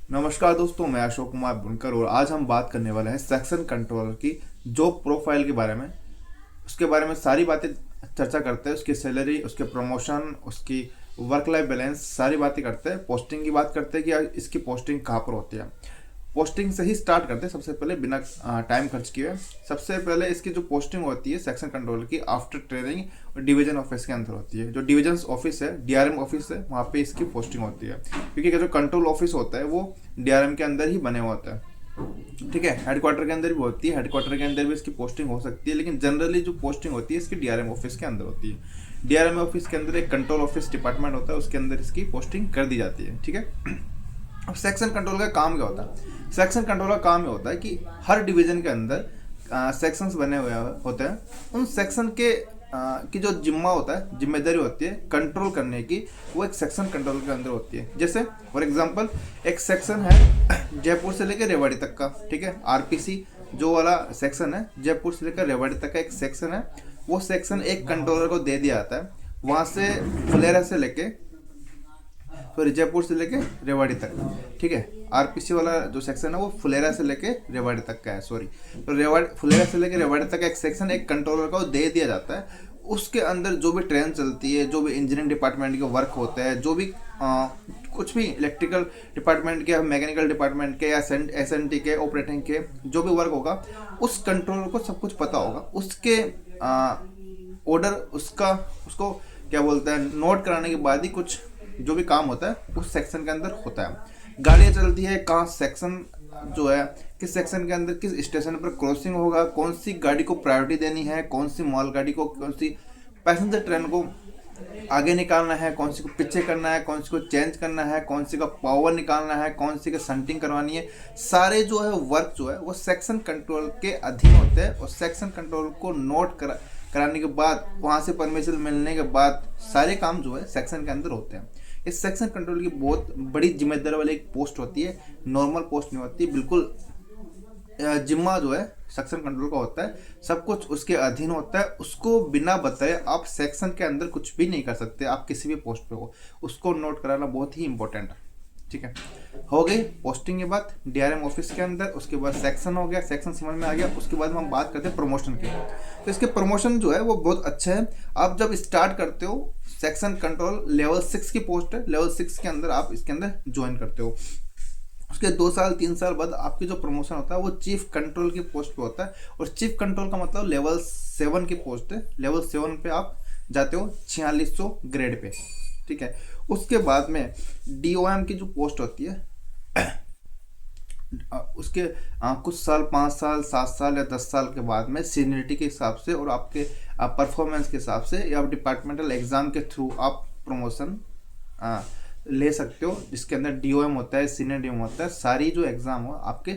नमस्कार दोस्तों, मैं अशोक कुमार बुनकर और आज हम बात करने वाले हैं सेक्शन कंट्रोलर की जॉब प्रोफाइल के बारे में। उसके बारे में सारी बातें चर्चा करते हैं, उसकी सैलरी, उसके प्रमोशन, उसकी वर्क लाइफ बैलेंस, सारी बातें करते हैं। पोस्टिंग की बात करते हैं कि यार इसकी पोस्टिंग कहाँ पर होती है। पोस्टिंग से ही स्टार्ट करते हैं सबसे पहले, बिना टाइम खर्च किए। सबसे पहले इसकी जो पोस्टिंग होती है सेक्शन कंट्रोलर की, आफ्टर ट्रेनिंग और डिवीजन ऑफिस के अंदर होती है। जो डिवीजन ऑफिस है, डीआरएम ऑफिस है, वहाँ पे इसकी पोस्टिंग होती है। क्योंकि जो कंट्रोल ऑफिस होता है वो डीआरएम के अंदर ही बने हुआ होता है। ठीक है, हेडक्वार्टर के अंदर भी होती है, हेडक्वार्टर के अंदर भी इसकी पोस्टिंग हो सकती है, लेकिन जनरली जो पोस्टिंग होती है इसकी डीआरएम ऑफिस के अंदर होती है। डीआरएम ऑफिस के अंदर एक कंट्रोल ऑफिस डिपार्टमेंट होता है, उसके अंदर इसकी पोस्टिंग कर दी जाती है। ठीक है, अब सेक्शन कंट्रोल का काम क्या होता है? सेक्शन कंट्रोल का काम ये होता है कि हर डिवीजन के अंदर सेक्शंस बने हुए होते हैं। उन सेक्शन के की जो जिम्मा होता है, जिम्मेदारी होती है कंट्रोल करने की, वो एक सेक्शन कंट्रोल के अंदर होती है। जैसे फॉर एग्जांपल एक सेक्शन है जयपुर से लेकर रेवाड़ी तक का। ठीक है, आरपीसी जो वाला सेक्शन है, जयपुर से लेकर रेवाड़ी तक का एक सेक्शन है। वो सेक्शन एक कंट्रोलर को दे दिया जाता है। वहाँ से फुलेरा से लेके, सॉरी, जयपुर से लेके रेवाड़ी तक। ठीक है, आरपीसी वाला जो सेक्शन है वो फुलेरा से लेके रेवाड़ी तक का है। सॉरी, तो रेवाड़ी, फुलेरा से लेके रेवाड़ी तक का एक सेक्शन एक कंट्रोलर को दे दिया जाता है। उसके अंदर जो भी ट्रेन चलती है, जो भी इंजीनियरिंग डिपार्टमेंट के वर्क होते हैं, जो भी कुछ भी इलेक्ट्रिकल डिपार्टमेंट के, मैकेनिकल डिपार्टमेंट के या एसएनटी के, ऑपरेटिंग के जो भी वर्क होगा, उस कंट्रोलर को सब कुछ पता होगा। उसके ऑर्डर, उसका, उसको क्या बोलते हैं, नोट कराने के बाद ही कुछ जो भी काम होता है उस सेक्शन के अंदर होता है। गाड़ियाँ चलती है, कहाँ सेक्शन जो है, किस सेक्शन के अंदर किस स्टेशन पर क्रॉसिंग होगा, कौन सी गाड़ी को प्रायोरिटी देनी है, कौन सी माल गाड़ी को, कौन सी पैसेंजर ट्रेन को आगे निकालना है, कौन सी को पीछे करना है, कौन सी को चेंज करना है, कौन सी का पावर निकालना है, कौन सी का संटिंग करवानी है। सारे जो है वर्क जो है वो सेक्शन कंट्रोल के अधीन होते हैं। और सेक्शन कंट्रोल को नोट कराने के बाद, वहाँ से परमिशन मिलने के बाद सारे काम जो है सेक्शन के अंदर होते हैं। इस सेक्शन कंट्रोल की बहुत बड़ी जिम्मेदारी वाली एक पोस्ट होती है, नॉर्मल पोस्ट नहीं होती। बिल्कुल जिम्मा जो है सेक्शन कंट्रोल का होता है, सब कुछ उसके अधीन होता है। उसको बिना बताए आप सेक्शन के अंदर कुछ भी नहीं कर सकते। आप किसी भी पोस्ट पे हो, उसको नोट कराना बहुत ही इंपॉर्टेंट है। ठीक है, हो गई पोस्टिंग की बात डीआरएम ऑफिस के अंदर। उसके बाद सेक्शन हो गया, सेक्शन समझ में आ गया। उसके बाद हम बात करते हैं प्रमोशन की। तो इसके प्रमोशन जो है वो बहुत अच्छे हैं। आप जब स्टार्ट करते हो, सेक्शन कंट्रोल लेवल 6 की पोस्ट है, लेवल 6 के अंदर आप इसके अंदर ज्वाइन करते हो। उसके 2 साल 3 साल बाद आपकी जो प्रमोशन होता है वो चीफ कंट्रोल की पोस्ट पे होता है। और चीफ कंट्रोल का मतलब लेवल 7 की पोस्ट है। लेवल 7 पे आप जाते हो 4600 ग्रेड पे। ठीक है, उसके बाद में डीओएम की जो पोस्ट होती है उसके कुछ साल, 5 साल, 7 साल या 10 साल के बाद में सीनियरिटी के हिसाब से और आपके परफॉर्मेंस के हिसाब से या डिपार्टमेंटल एग्जाम के थ्रू आप प्रमोशन ले सकते हो। जिसके अंदर डीओएम होता है, सीनियर डीओएम होता है। सारी जो एग्ज़ाम हो आपके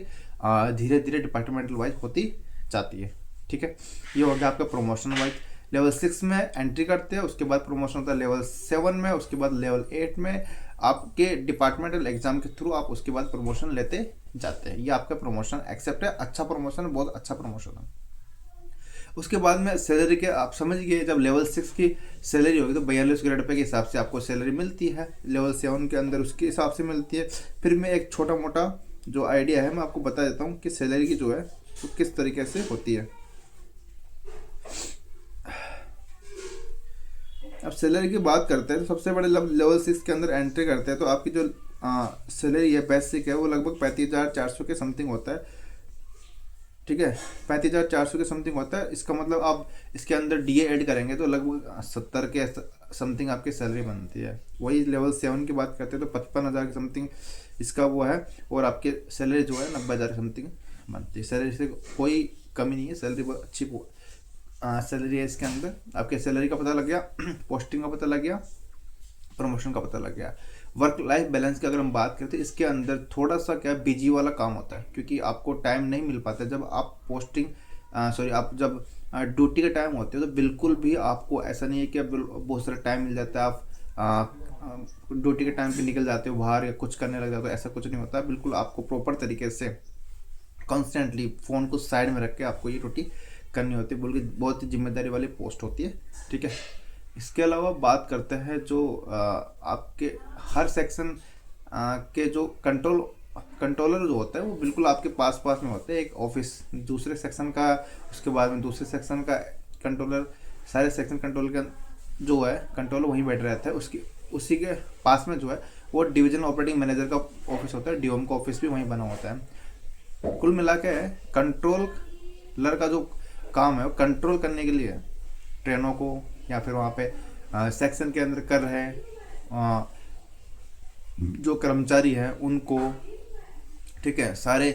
धीरे धीरे डिपार्टमेंटल वाइज होती जाती है। ठीक है, ये हो गया आपका प्रमोशन वाइज। लेवल 6 में एंट्री करते हैं, उसके बाद प्रमोशन होता है लेवल 7 में, उसके बाद लेवल 8 में। आपके डिपार्टमेंटल एग्जाम के थ्रू आप उसके बाद प्रमोशन लेते जाते हैं। ये आपका प्रमोशन एक्सेप्ट है, अच्छा प्रमोशन है, बहुत अच्छा प्रमोशन है। उसके बाद में सैलरी के आप समझ गए, जब लेवल 6 की सैलरी होगी तो 42 रुपये के हिसाब से आपको सैलरी मिलती है। लेवल 7 के अंदर उसके हिसाब से मिलती है। फिर मैं एक छोटा मोटा जो आइडिया है मैं आपको बता देता हूँ कि सैलरी की जो है वो किस तरीके से होती है। अब सैलरी की बात करते हैं तो सबसे बड़े लेवल 6 के अंदर एंट्री करते हैं तो आपकी जो सैलरी है, बेसिक है, वो लगभग 35,400 के समथिंग होता है। ठीक है, 35,400 के समथिंग होता है। इसका मतलब आप इसके अंदर डीए ऐड करेंगे तो लगभग 70 के समथिंग आपकी सैलरी बनती है। वही लेवल 7 की बात करते हैं तो 55,000 के समथिंग इसका वो है। और आपकी सैलरी जो है 90,000 के समथिंग बनती है। सैलरी से कोई कमी नहीं है, सैलरी बहुत अच्छी सैलरी है इसके अंदर। आपके सैलरी का पता लग गया, पोस्टिंग का पता लग गया, प्रमोशन का पता लग गया। वर्क लाइफ बैलेंस की अगर हम बात करते हैं, इसके अंदर थोड़ा सा क्या बिजी वाला काम होता है, क्योंकि आपको टाइम नहीं मिल पाता जब आप पोस्टिंग, सॉरी, आप जब ड्यूटी के टाइम होते हो तो बिल्कुल भी आपको ऐसा नहीं है कि बहुत सारा टाइम मिल जाता है, आप ड्यूटी के टाइम पे निकल जाते हो बाहर या कुछ करने लग जाते हो। ऐसा कुछ नहीं होता। बिल्कुल आपको प्रॉपर तरीके से कॉन्स्टेंटली फ़ोन को साइड में रख के आपको ये ड्यूटी करनी होती है। बल्कि बहुत ही जिम्मेदारी वाली पोस्ट होती है। ठीक है, इसके अलावा बात करते हैं जो आपके हर सेक्शन के जो कंट्रोल कंट्रोलर जो होता है वो बिल्कुल आपके पास पास में होते हैं। एक ऑफिस दूसरे सेक्शन का, उसके बाद में दूसरे सेक्शन का कंट्रोलर, सारे सेक्शन कंट्रोल का जो है कंट्रोलर वहीं बैठ रहता है। उसकी उसी के पास में जो है वो डिवीजन ऑपरेटिंग मैनेजर का ऑफिस होता है, डीओएम का ऑफिस भी वहीं बना होता है। कुल मिला के कंट्रोलर का जो काम है वो कंट्रोल करने के लिए ट्रेनों को, या फिर वहाँ पे सेक्शन के अंदर कर रहे जो कर्मचारी हैं उनको, ठीक है, सारे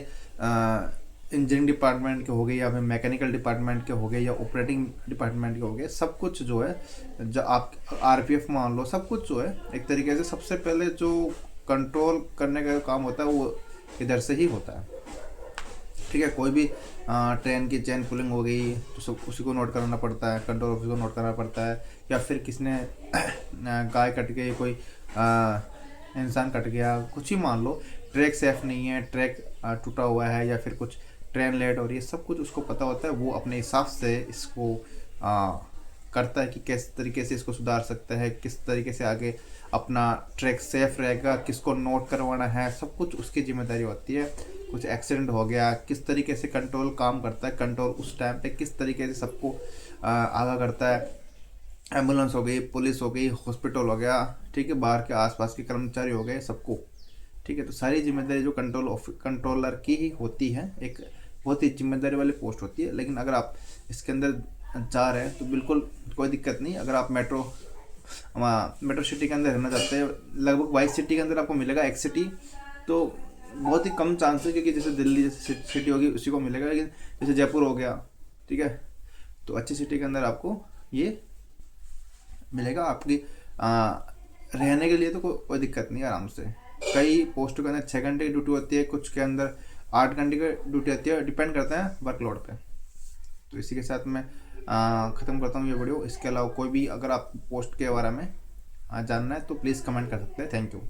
इंजीनियरिंग डिपार्टमेंट के हो गए, या फिर मैकेनिकल डिपार्टमेंट के हो गए, या ऑपरेटिंग डिपार्टमेंट के हो गए, सब कुछ जो है, जो आप आरपीएफ मान लो, सब कुछ जो है एक तरीके से सबसे पहले जो कंट्रोल करने का काम होता है वो इधर से ही होता है। ठीक है, कोई भी ट्रेन की चेन पुलिंग हो गई तो सब उसी को नोट कराना पड़ता है, कंट्रोल ऑफिस को नोट कराना पड़ता है। या फिर किसने गाय कट गई, कोई इंसान कट गया, कुछ ही मान लो, ट्रैक सेफ नहीं है, ट्रैक टूटा हुआ है, या फिर कुछ ट्रेन लेट हो रही है, सब कुछ उसको पता होता है। वो अपने हिसाब से इसको करता है कि किस तरीके से इसको सुधार सकता है, किस तरीके से आगे अपना ट्रैक सेफ रहेगा, किसको नोट करवाना है, सब कुछ उसकी जिम्मेदारी होती है। कुछ एक्सीडेंट हो गया, किस तरीके से कंट्रोल काम करता है, कंट्रोल उस टाइम पे किस तरीके से सबको आगाह करता है। एम्बुलेंस हो गई, पुलिस हो गई, हॉस्पिटल हो गया, ठीक है, बाहर के आसपास के कर्मचारी हो गए, सबको, ठीक है। तो सारी जिम्मेदारी जो कंट्रोलर की ही होती है, एक बहुत ही जिम्मेदारी वाली पोस्ट होती है। लेकिन अगर आप इसके अंदर जा रहे हैं तो बिल्कुल कोई दिक्कत नहीं। अगर आप मेट्रो सिटी के अंदर रहना चाहते हैं, लगभग 22 सिटी के अंदर आपको मिलेगा एक सिटी, तो बहुत ही कम चांस है, क्योंकि जैसे दिल्ली जैसे सिटी होगी उसी को मिलेगा। लेकिन जैसे जयपुर हो गया, ठीक है, तो अच्छी सिटी के अंदर आपको ये मिलेगा। आपकी रहने के लिए तो कोई दिक्कत नहीं, आराम से। कई पोस्टों के अंदर 6 घंटे की ड्यूटी होती है, कुछ के अंदर 8 घंटे की ड्यूटी होती है, डिपेंड करता है वर्कलोड पे। तो इसी के साथ मैं ख़त्म करता हूँ ये वीडियो। इसके अलावा कोई भी अगर आप पोस्ट के बारे में जानना है तो प्लीज़ कमेंट कर सकते हैं। Thank you.